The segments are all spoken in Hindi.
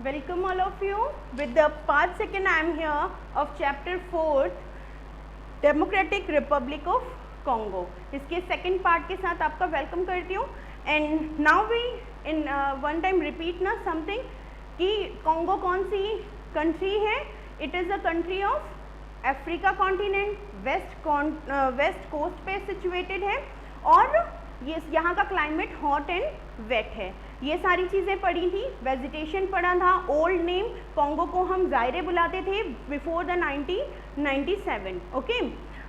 Welcome all of you with the part second. I am here of chapter 4 Democratic Republic of Congo. इसके सेकेंड पार्ट के साथ आपका वेलकम करती हूँ। And now we in one time repeat ना समथिंग कि कॉन्गो कौन सी कंट्री है। It is a country of Africa continent, west coast पे सिचुएटेड है और ये यहाँ का क्लाइमेट हॉट एंड वेट है। ये सारी चीज़ें पढ़ी थी, वेजिटेशन पढ़ा था, ओल्ड नेम कॉन्गो को हम जायरे बुलाते थे बिफोर द 1997। ओके,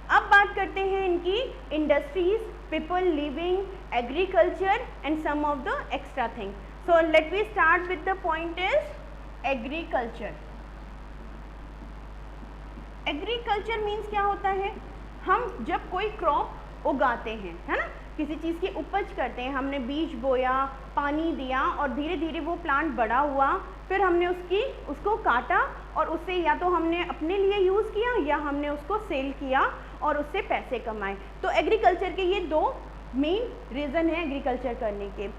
अब बात करते हैं इनकी industries, people living, agriculture and some of the extra thing. So let we start with the point is agriculture. Agriculture means क्या होता है? हम जब कोई क्रॉप उगाते हैं, है ना, किसी चीज़ की उपज करते हैं, हमने बीज बोया, पानी दिया और धीरे धीरे वो प्लांट बड़ा हुआ, फिर हमने उसको काटा और उससे या तो हमने अपने लिए यूज़ किया या हमने उसको सेल किया और उससे पैसे कमाए। तो एग्रीकल्चर के ये दो मेन रीज़न है एग्रीकल्चर करने के।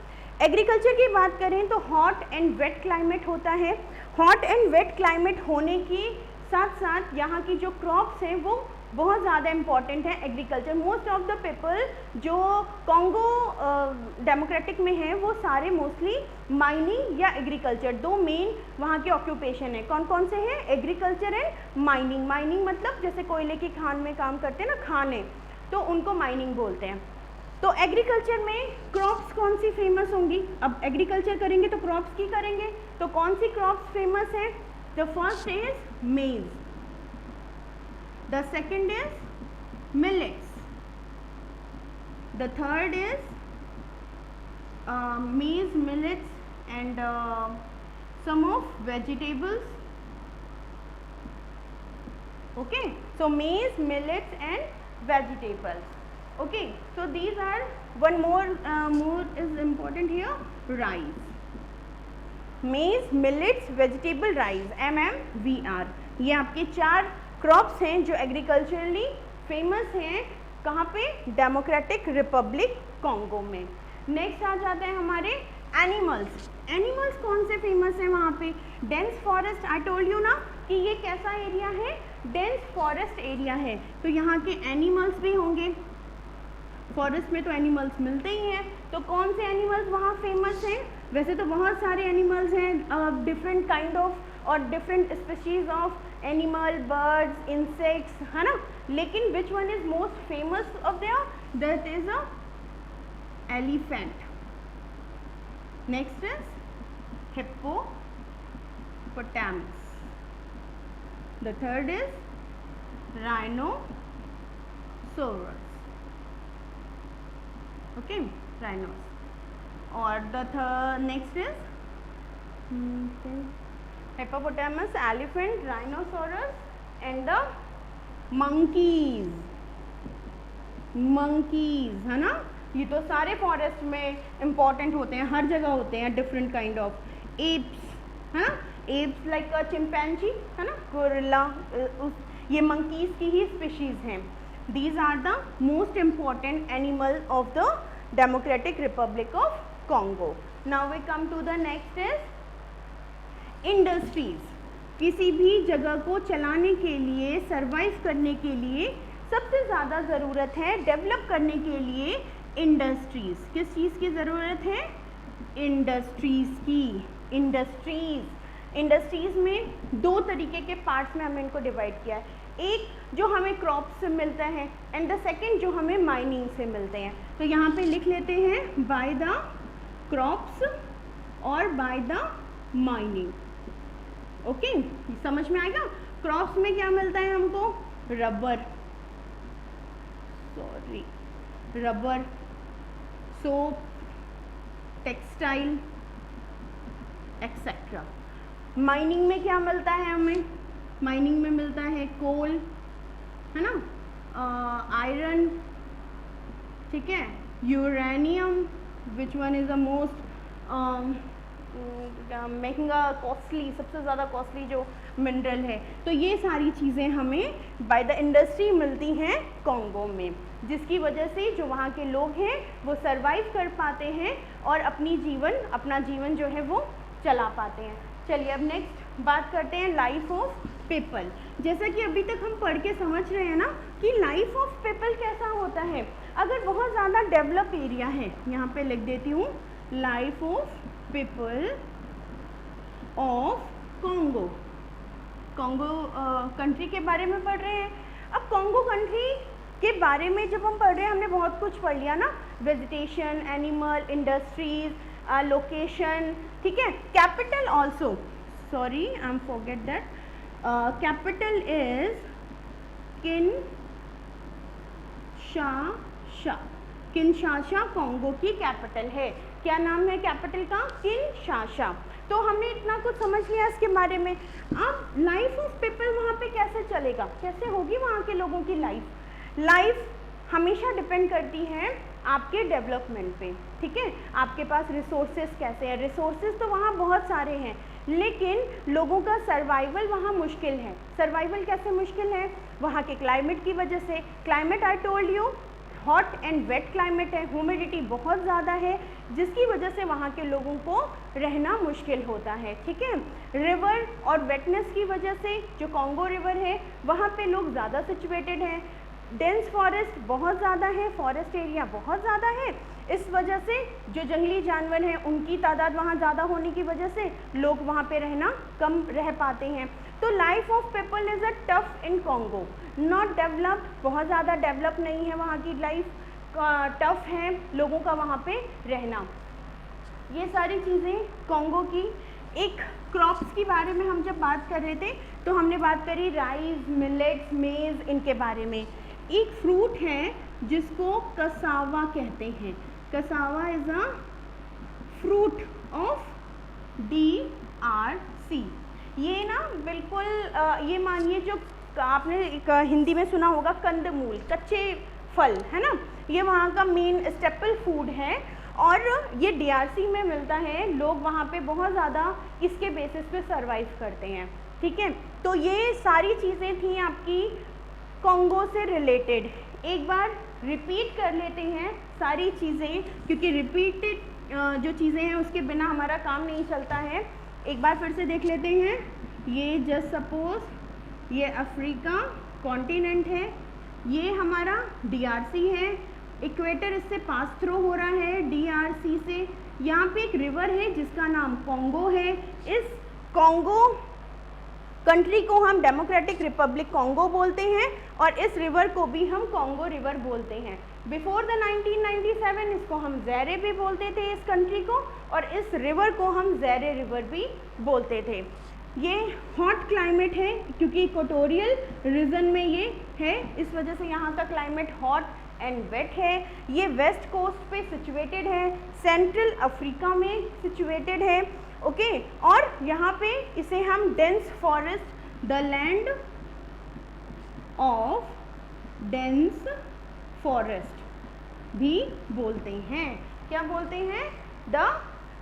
एग्रीकल्चर की बात करें तो हॉट एंड वेट क्लाइमेट होता है। हॉट एंड वेट क्लाइमेट होने की साथ साथ यहाँ की जो क्रॉप्स हैं वो बहुत ज़्यादा इम्पॉर्टेंट है agriculture. Most of the people जो कॉन्गो डेमोक्रेटिक में है वो सारे मोस्टली माइनिंग या एग्रीकल्चर, दो मेन वहाँ के ऑक्यूपेशन है। कौन कौन से हैं? Agriculture and mining. माइनिंग मतलब जैसे कोयले की खान में काम करते हैं ना, खाने, तो उनको माइनिंग बोलते हैं। तो एग्रीकल्चर में क्रॉप्स कौन सी फेमस होंगी? अब एग्रीकल्चर करेंगे तो क्रॉप्स की करेंगे, तो कौन सी क्रॉप्स फेमस है? द फर्स्ट इज मेज, the second is millets, the third is maize, millets and some of vegetables. Okay, so maize, millets and vegetables. Okay, so these are one more is important here, rice, maize, millets, vegetable, rice, MMVR। ये आपके चार क्रॉप्स हैं जो एग्रीकल्चरली फेमस हैं। कहाँ पे? डेमोक्रेटिक रिपब्लिक कॉन्गो में। नेक्स्ट आ जाते हैं हमारे एनिमल्स। एनिमल्स कौन से फेमस हैं वहाँ पे? Dense forest. I told you ना कि ये कैसा एरिया है? डेंस फॉरेस्ट एरिया है, तो यहाँ के एनिमल्स भी होंगे। फॉरेस्ट में तो एनिमल्स मिलते ही हैं, तो कौन से एनिमल्स वहाँ फेमस हैं? वैसे तो बहुत सारे एनिमल्स हैं, डिफरेंट काइंड ऑफ और different species of animal, birds, insects, है ना, लेकिन which one is most famous of their? That is a elephant. Next is hippopotamus, the third is rhinoceros. Okay, rhinos. और the next is hippopotamus, elephant, rhinoceros and the monkeys. Monkeys, है ना, ये तो सारे फॉरेस्ट में इम्पॉर्टेंट होते हैं, हर जगह होते हैं। डिफरेंट काइंड ऑफ एप्स, है ना, एप्स लाइक अ चिंपैंजी, है ना, गोरिल्ला, ये मंकीज की ही स्पीशीज हैं। These are the most important animal of the Democratic Republic of Congo. Now we come to the next is industries. किसी भी जगह को चलाने के लिए, सरवाइव करने के लिए सबसे ज़्यादा ज़रूरत है डेवलप करने के लिए इंडस्ट्रीज़। किस चीज़ की ज़रूरत है? इंडस्ट्रीज़ की। इंडस्ट्रीज़ में दो तरीके के पार्ट्स में हमने इनको डिवाइड किया है। एक जो हमें क्रॉप से मिलता है एंड द सेकेंड जो हमें माइनिंग से मिलते हैं। तो यहाँ पे लिख लेते हैं बाय द क्रॉप्स और बाय द माइनिंग। ओके, समझ में आएगा? क्रॉप्स में क्या मिलता है हमको? Rubber, soap, textile etcetera. Mining में क्या मिलता है हमें? माइनिंग में मिलता है कोल, है ना, आयरन, ठीक है, uranium, which one is the most महंगा, कॉस्टली, सबसे ज़्यादा कॉस्टली जो मिनरल है। तो ये सारी चीज़ें हमें बाय द इंडस्ट्री मिलती हैं कॉन्गो में, जिसकी वजह से जो वहाँ के लोग हैं वो सरवाइव कर पाते हैं और अपना जीवन जो है वो चला पाते हैं। चलिए अब नेक्स्ट बात करते हैं लाइफ ऑफ पीपल। जैसा कि अभी तक हम पढ़ के समझ रहे हैं ना कि लाइफ ऑफ पीपल कैसा होता है। अगर बहुत ज़्यादा डेवलप एरिया है, यहाँ पे लिख देती हूँ life of people of Congo. Congo country के बारे में पढ़ रहे हैं। अब कॉन्गो कंट्री के बारे में जब हम पढ़ रहे हैं, हमने बहुत कुछ पढ़ लिया ना, वेजिटेशन, एनिमल, इंडस्ट्रीज, लोकेशन, ठीक है। Capital also, sorry I am forget that, capital is Kinshasa. Kinshasa Congo की कैपिटल है। क्या नाम है कैपिटल का? किनशासा। तो हमने इतना कुछ समझ लिया इसके बारे में। अब लाइफ ऑफ पीपल वहाँ पे कैसे चलेगा, कैसे होगी वहाँ के लोगों की लाइफ हमेशा डिपेंड करती है आपके डेवलपमेंट पे, ठीक है। आपके पास रिसोर्सेज कैसे हैं, रिसोर्सेज तो वहाँ बहुत सारे हैं, लेकिन लोगों का सर्वाइवल वहाँ मुश्किल है। सर्वाइवल कैसे मुश्किल है? वहाँ के क्लाइमेट की वजह से। Climate I told you hot and wet climate है, ह्यूमिडिटी बहुत ज़्यादा है, जिसकी वजह से वहाँ के लोगों को रहना मुश्किल होता है, ठीक है। रिवर और वेटनेस की वजह से जो कॉन्गो रिवर है वहाँ पे लोग ज़्यादा सिचुएटेड हैं। डेंस फॉरेस्ट बहुत ज़्यादा है, फॉरेस्ट एरिया बहुत ज़्यादा है, इस वजह से जो जंगली जानवर हैं उनकी तादाद वहाँ ज़्यादा होने की वजह से लोग वहाँ पे रहना कम रह पाते हैं। तो life of people is a tough in Congo, not developed, बहुत ज़्यादा डेवलप नहीं है वहाँ की लाइफ, टफ है लोगों का वहाँ पे रहना। ये सारी चीज़ें कॉन्गो की। एक क्रॉप्स के बारे में हम जब बात कर रहे थे तो हमने बात करी राइस, मिलेट्स, मेज, इनके बारे में। एक फ्रूट है जिसको कसावा कहते हैं। Cassava is a fruit of DRC। ये ना बिल्कुल ये मानिए जो आपने एक हिंदी में सुना होगा कंदमूल, कच्चे फल, है ना, ये वहाँ का मेन स्टेपल फूड है और ये DRC में मिलता है। लोग वहाँ पे बहुत ज़्यादा इसके बेसिस पे सरवाइव करते हैं, ठीक है। तो ये सारी चीज़ें थी आपकी कॉन्गो से रिलेटेड। एक बार रिपीट कर लेते हैं सारी चीज़ें, क्योंकि रिपीटेड जो चीज़ें हैं उसके बिना हमारा काम नहीं चलता है। एक बार फिर से देख लेते हैं। ये जस्ट सपोज ये अफ्रीका कॉन्टिनेंट है, ये हमारा DRC है, इक्वेटर इससे पास थ्रू हो रहा है DRC से। यहाँ पे एक रिवर है जिसका नाम कॉन्गो है। इस कॉन्गो कंट्री को हम डेमोक्रेटिक रिपब्लिक कॉन्गो बोलते हैं और इस रिवर को भी हम कॉन्गो रिवर बोलते हैं। बिफोर द 1997 इसको हम ज़ैरे भी बोलते थे इस कंट्री को, और इस रिवर को हम ज़ैरे रिवर भी बोलते थे। ये हॉट क्लाइमेट है क्योंकि इक्वेटोरियल रीजन में ये है, इस वजह से यहाँ का क्लाइमेट हॉट एंड वेट है। ये वेस्ट कोस्ट पे सिचुएटेड है, सेंट्रल अफ्रीका में सिचुएटेड है, ओके। और यहाँ पे इसे हम dense forest, the land of dense forest भी बोलते हैं। क्या बोलते हैं? The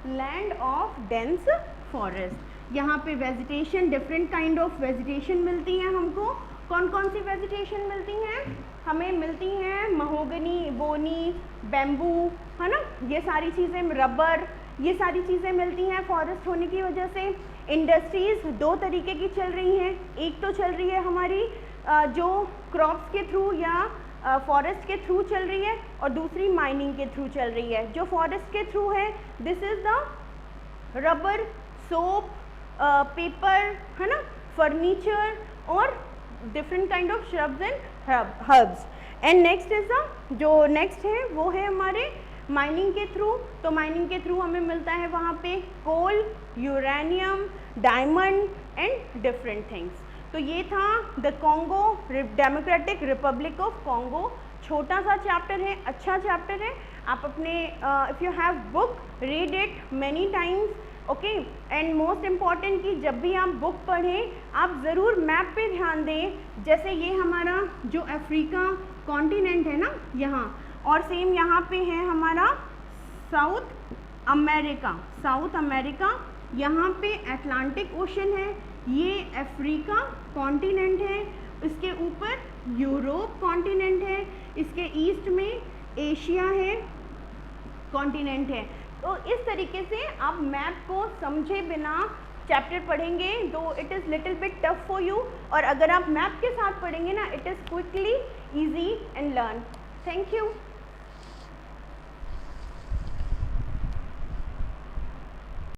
land of dense forest. यहाँ पे vegetation, different kind of vegetation मिलती हैं हमको। कौन कौन सी वेजिटेशन मिलती हैं? हमें मिलती हैं महोगनी, बोनी, बैम्बू, है ना, ये सारी चीज़ें, रबर, ये सारी चीज़ें मिलती हैं फॉरेस्ट होने की वजह से। इंडस्ट्रीज़ दो तरीके की चल रही हैं, एक तो चल रही है हमारी जो क्रॉप्स के थ्रू या फॉरेस्ट के थ्रू चल रही है, और दूसरी माइनिंग के थ्रू चल रही है। जो फॉरेस्ट के थ्रू है this is the rubber, soap, paper, है ना, फर्नीचर और different kind of shrubs and herbs. And next is जो नेक्स्ट है वो है हमारे माइनिंग के थ्रू। तो माइनिंग के थ्रू हमें मिलता है वहाँ पे coal, uranium, diamond and different things. तो ये था the Congo Democratic Republic of Congo. छोटा सा चैप्टर है, अच्छा चैप्टर है। आप अपने if you have book read it many times, okay. And most important कि जब भी आप बुक पढ़ें आप ज़रूर मैप पे ध्यान दें। जैसे ये हमारा जो अफ्रीका कॉन्टिनेंट है ना यहाँ, और सेम यहाँ पे है हमारा साउथ अमेरिका, यहाँ पे अटलांटिक ओशन है, ये अफ्रीका कॉन्टिनेंट है, इसके ऊपर यूरोप कॉन्टिनेंट है, इसके ईस्ट में एशिया है कॉन्टिनेंट है। तो इस तरीके से आप मैप को समझे बिना चैप्टर पढ़ेंगे दो it is little bit tough for you, और अगर आप मैप के साथ पढ़ेंगे ना it is quickly easy and learn. Thank you.